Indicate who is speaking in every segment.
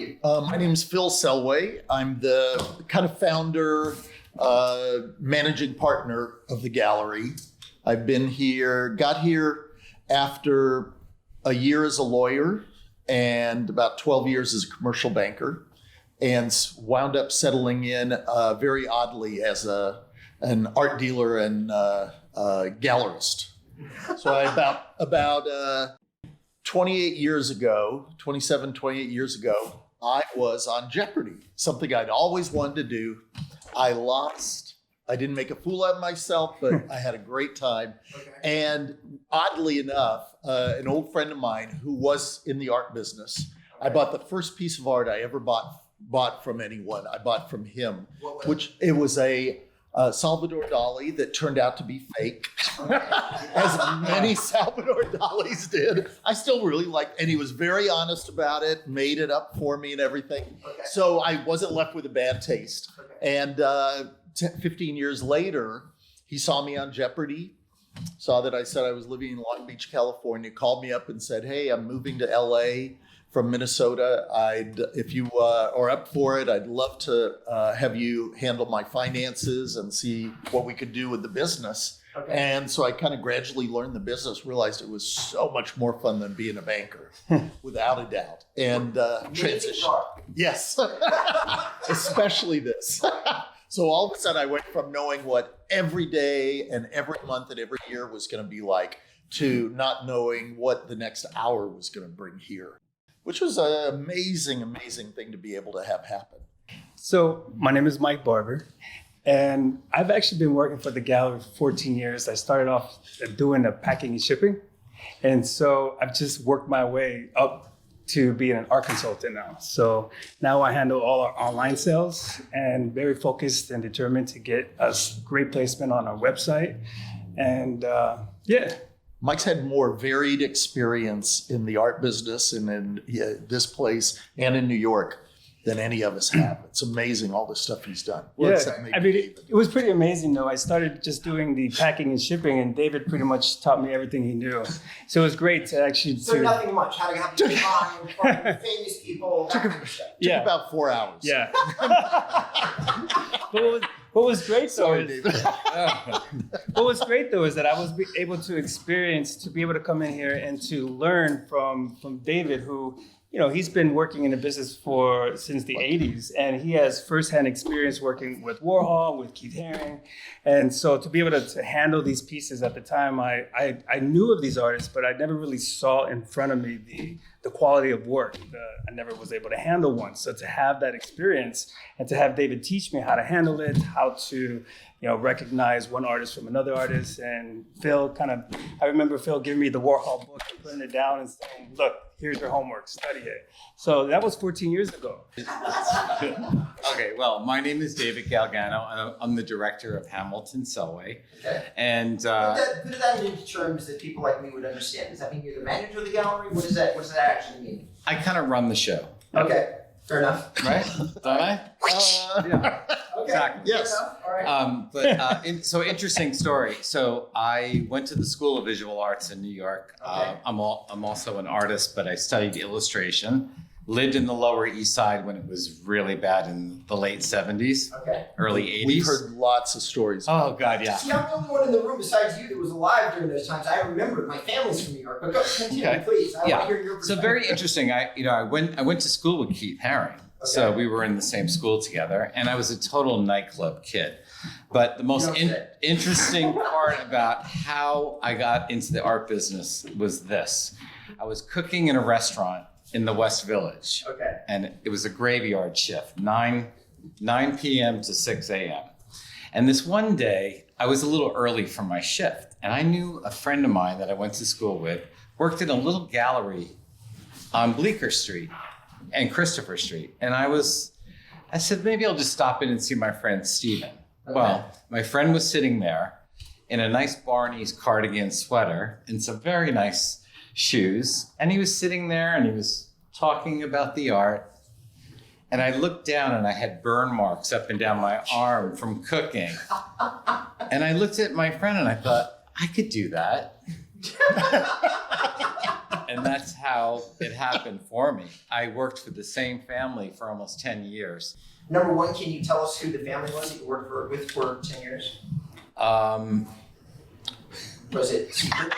Speaker 1: you?
Speaker 2: My name is Phil Selway. I'm the kind of founder, managing partner of the gallery. I've been here, got here after a year as a lawyer and about 12 years as a commercial banker, and wound up settling in very oddly as an art dealer and gallerist. So about 28 years ago, 28 years ago, I was on Jeopardy, something I'd always wanted to do. I lost. I didn't make a fool out of myself, but I had a great time. Okay. And oddly enough, an old friend of mine who was in the art business, I bought the first piece of art I ever bought from anyone. I bought from him, which it was a Salvador Dali that turned out to be fake, as many Salvador Dalis did. I still really liked, and he was very honest about it, made it up for me and everything. Okay. So I wasn't left with a bad taste. Okay. And 15 years later, he saw me on Jeopardy, saw that I said I was living in Long Beach, California, called me up and said, "Hey, I'm moving to LA from Minnesota. If you are up for it, I'd love to have you handle my finances and see what we could do with the business." Okay. And so I kind of gradually learned the business, realized it was so much more fun than being a banker, without a doubt. And transition. Yes, especially this. So all of a sudden I went from knowing what every day and every month and every year was going to be like to not knowing what the next hour was going to bring here, which was an amazing, amazing thing to be able to have happen.
Speaker 3: So my name is Mike Barber, and I've actually been working for the gallery for 14 years. I started off doing the packing and shipping. And so I've just worked my way up to being an art consultant now. So now I handle all our online sales and very focused and determined to get us great placement on our website. And yeah.
Speaker 2: Mike's had more varied experience in the art business and in this place and in New York than any of us have. It's amazing all the stuff he's done.
Speaker 3: Well, yeah, I mean, it was pretty amazing though. I started just doing the packing and shipping, and David pretty much taught me everything he knew. So it was great to actually...
Speaker 1: So nothing much, how to have the time, famous people, that kind of stuff.
Speaker 2: Took about 4 hours.
Speaker 3: Yeah. What was great though is that I was able to experience, to be able to come in here and to learn from David, who, you know, he's been working in the business since the 80s, and he has firsthand experience working with Warhol, with Keith Haring. And so to be able to handle these pieces at the time, I knew of these artists, but I never really saw in front of me the quality of work. I never was able to handle one. So to have that experience and to have David teach me how to handle it, how to, you know, recognize one artist from another artist. And Phil I remember Phil giving me the Warhol book, putting it down and saying, "Look, here's your homework, study it." So that was 14 years ago.
Speaker 4: Okay, well, my name is David Galgano. I'm the director of Hamilton-Selway. Okay. And
Speaker 1: put that into terms that people like me would understand. Does that mean you're the manager of the gallery? What does that actually mean?
Speaker 4: I kind of run the show.
Speaker 1: Okay, fair enough.
Speaker 4: Right? Don't I? Yeah.
Speaker 1: Okay.
Speaker 4: Exactly.
Speaker 1: Yes. All right.
Speaker 4: So interesting story. So I went to the School of Visual Arts in New York. Okay. I'm also an artist, but I studied illustration. Lived in the Lower East Side when it was really bad in the late 70s, early 80s.
Speaker 2: We've heard lots of stories.
Speaker 4: Oh, God, yeah.
Speaker 1: See, I'm the only one in the room besides you that was alive during those times. I remember my family's from New York, but go continue, please. I want to hear your perspective.
Speaker 4: So very interesting. I went to school with Keith Haring. Okay. So we were in the same school together, and I was a total nightclub kid. But the most interesting part about how I got into the art business was this. I was cooking in a restaurant in the West Village. Okay. And it was a graveyard shift, 9 p.m. to 6 a.m. And this one day, I was a little early for my shift. And I knew a friend of mine that I went to school with worked in a little gallery on Bleecker Street and Christopher Street. And I said, maybe I'll just stop in and see my friend Steven. Okay. Well, my friend was sitting there in a nice Barney's cardigan sweater and some very nice shoes. And he was sitting there and he was talking about the art. And I looked down and I had burn marks up and down my arm from cooking. And I looked at my friend and I thought, I could do that. And that's how it happened for me. I worked for the same family for almost 10 years.
Speaker 1: Number one, can you tell us who the family was that you worked with for 10 years? Was it secret?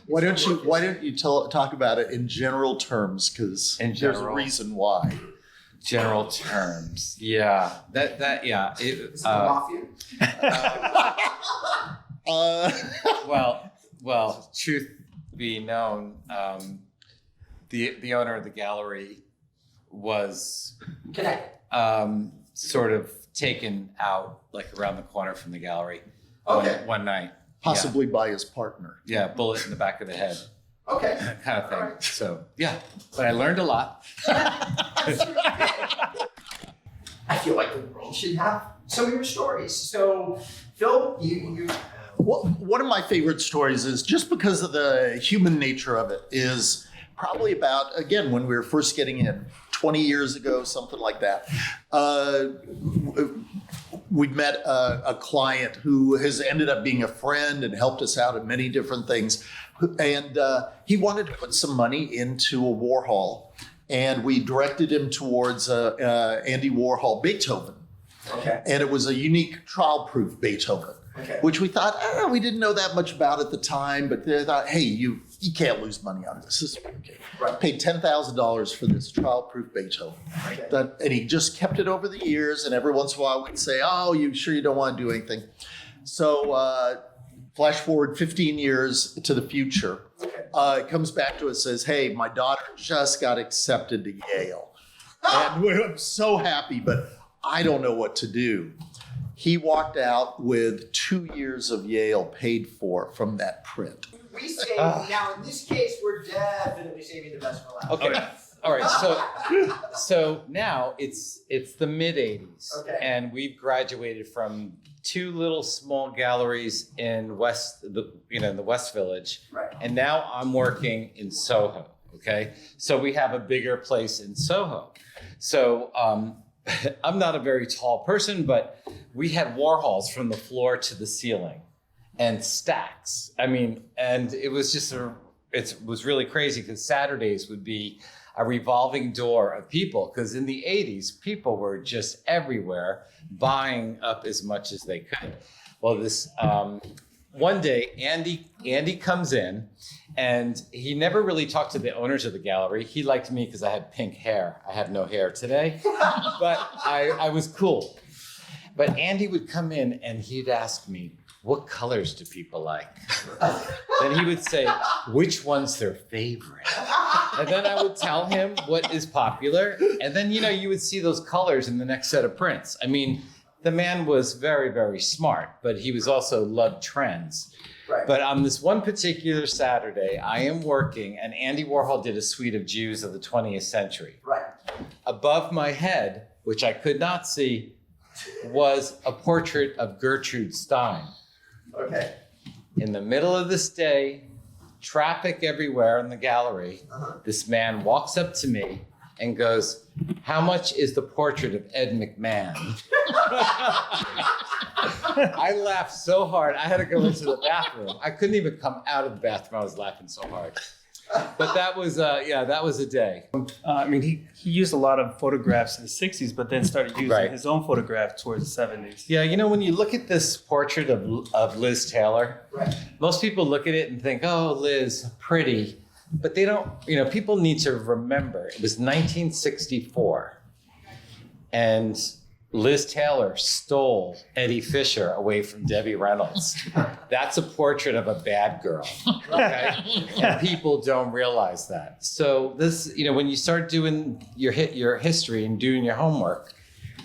Speaker 2: Why don't you talk about it in general terms? Because there's a reason why.
Speaker 4: General terms, yeah. Yeah.
Speaker 1: Is it the mafia?
Speaker 4: Well. Truth be known, the owner of the gallery was sort of taken out like around the corner from the gallery one night.
Speaker 2: Possibly by his partner.
Speaker 4: Yeah, bullet in the back of the head.
Speaker 1: Okay.
Speaker 4: Kind of thing.
Speaker 1: Right.
Speaker 4: So, yeah, but I learned a lot.
Speaker 1: I feel like the world should have some of your stories. So, Phil, you
Speaker 2: One of my favorite stories is just because of the human nature of it is probably about, again, when we were first getting in 20 years ago, something like that. We met a client who has ended up being a friend and helped us out in many different things. And he wanted to put some money into a Warhol, and we directed him towards Andy Warhol Beethoven.
Speaker 1: Okay.
Speaker 2: And it was a unique trial-proof Beethoven, which we thought, we didn't know that much about at the time, but they thought, hey, you can't lose money on this. This is okay. Right. Paid $10,000 for this trial-proof Beethoven. Okay. And he just kept it over the years, and every once in a while we'd say, oh, you sure you don't want to do anything? So flash forward 15 years to the future. It comes back to us, says, hey, my daughter just got accepted to Yale. And I'm so happy, but I don't know what to do. He walked out with 2 years of Yale paid for from that print.
Speaker 1: We saved, now in this case, we're definitely saving the best for last.
Speaker 4: Okay. All right. So now it's the mid 80s, and we've graduated from two little small galleries in the West Village,
Speaker 1: right.
Speaker 4: And now I'm working in Soho. Okay, so we have a bigger place in Soho. So I'm not a very tall person, but we had Warhols from the floor to the ceiling, and stacks. I mean, and it was just it was really crazy because Saturdays would be a revolving door of people, because in the 80s, people were just everywhere buying up as much as they could. Well, this one day, Andy comes in, and he never really talked to the owners of the gallery. He liked me because I had pink hair. I have no hair today, but I was cool. But Andy would come in and he'd ask me, what colors do people like? Then he would say, which one's their favorite? And then I would tell him what is popular. And then, you would see those colors in the next set of prints. I mean, the man was very, very smart, but he was also loved trends.
Speaker 1: Right.
Speaker 4: But on this one particular Saturday, I am working, and Andy Warhol did a suite of Jews of the 20th century.
Speaker 1: Right.
Speaker 4: Above my head, which I could not see, was a portrait of Gertrude Stein.
Speaker 1: Okay.
Speaker 4: In the middle of this day, traffic everywhere in the gallery, this man walks up to me and goes, how much is the portrait of Ed McMahon? I laughed so hard, I had to go into the bathroom. I couldn't even come out of the bathroom. I was laughing so hard. But that was a day.
Speaker 3: I mean, he used a lot of photographs in the 60s, but then started using his own photograph towards the 70s.
Speaker 4: Yeah, when you look at this portrait of Liz Taylor, most people look at it and think, oh, Liz, pretty. But they don't, people need to remember, it was 1964. And Liz Taylor stole Eddie Fisher away from Debbie Reynolds. That's a portrait of a bad girl, okay? And people don't realize that. So this, when you start doing your history and doing your homework.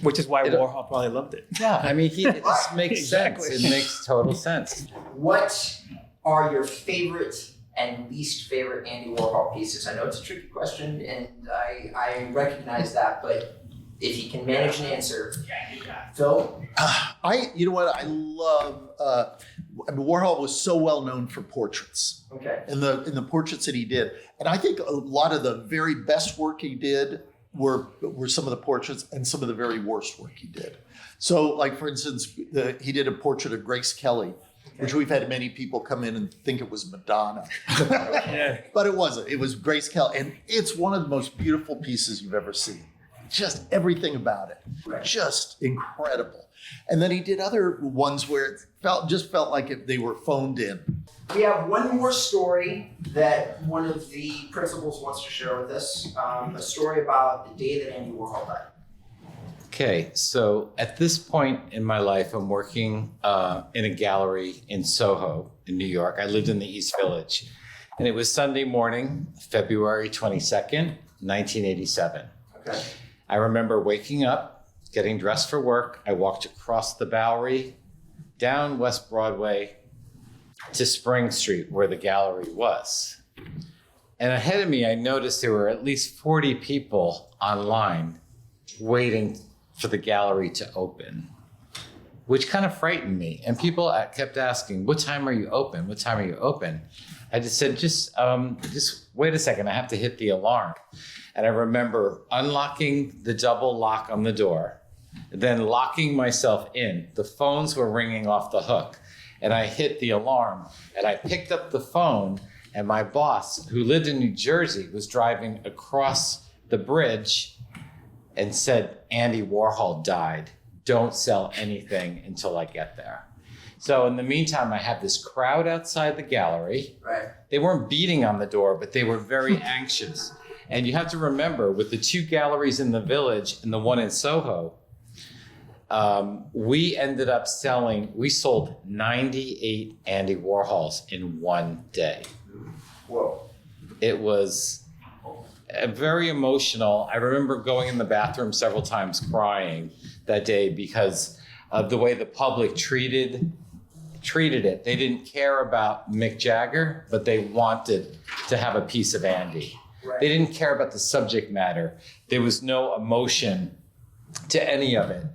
Speaker 3: Which is why Warhol probably loved it.
Speaker 4: Yeah, I mean, it just makes
Speaker 3: Exactly.
Speaker 4: sense. It makes total sense.
Speaker 1: What are your favorite and least favorite Andy Warhol pieces? I know it's a tricky question, and I recognize that, but if you can manage an answer, Phil?
Speaker 2: I love, Warhol was so well known for portraits.
Speaker 1: Okay.
Speaker 2: In the portraits that he did. And I think a lot of the very best work he did were some of the portraits, and some of the very worst work he did. So, like, for instance, he did a portrait of Grace Kelly, which we've had many people come in and think it was Madonna.
Speaker 3: Yeah.
Speaker 2: But it wasn't. It was Grace Kelly. And it's one of the most beautiful pieces you've ever seen. Just everything about it.
Speaker 1: Right.
Speaker 2: Just incredible. And then he did other ones where it felt like they were phoned in.
Speaker 1: We have one more story that one of the principals wants to share with us. A story about the day that Andy Warhol died.
Speaker 4: Okay, so at this point in my life, I'm working in a gallery in Soho, in New York. I lived in the East Village. And it was Sunday morning, February 22nd, 1987.
Speaker 1: Okay.
Speaker 4: I remember waking up, getting dressed for work. I walked across the Bowery, down West Broadway to Spring Street, where the gallery was. And ahead of me, I noticed there were at least 40 people online waiting for the gallery to open, which kind of frightened me. And people kept asking, what time are you open? What time are you open? I just said, just wait a second. I have to hit the alarm. And I remember unlocking the double lock on the door, then locking myself in. The phones were ringing off the hook. And I hit the alarm. And I picked up the phone. And my boss, who lived in New Jersey, was driving across the bridge and said, Andy Warhol died. Don't sell anything until I get there. So in the meantime, I had this crowd outside the gallery.
Speaker 1: Right.
Speaker 4: They weren't beating on the door, but they were very anxious. And you have to remember, with the 2 galleries in the Village and the one in Soho, we sold 98 Andy Warhols in one day.
Speaker 1: Whoa.
Speaker 4: It was very emotional. I remember going in the bathroom several times crying that day because of the way the public treated it. They didn't care about Mick Jagger, but they wanted to have a piece of Andy.
Speaker 1: Right.
Speaker 4: They didn't care about the subject matter. There was no emotion to any of it.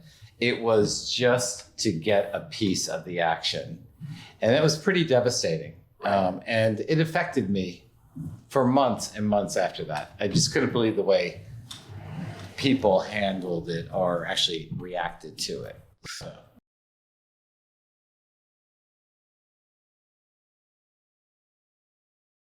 Speaker 4: It was just to get a piece of the action. And it was pretty devastating. And it affected me for months and months after that. I just couldn't believe the way people handled it or actually reacted to it. So.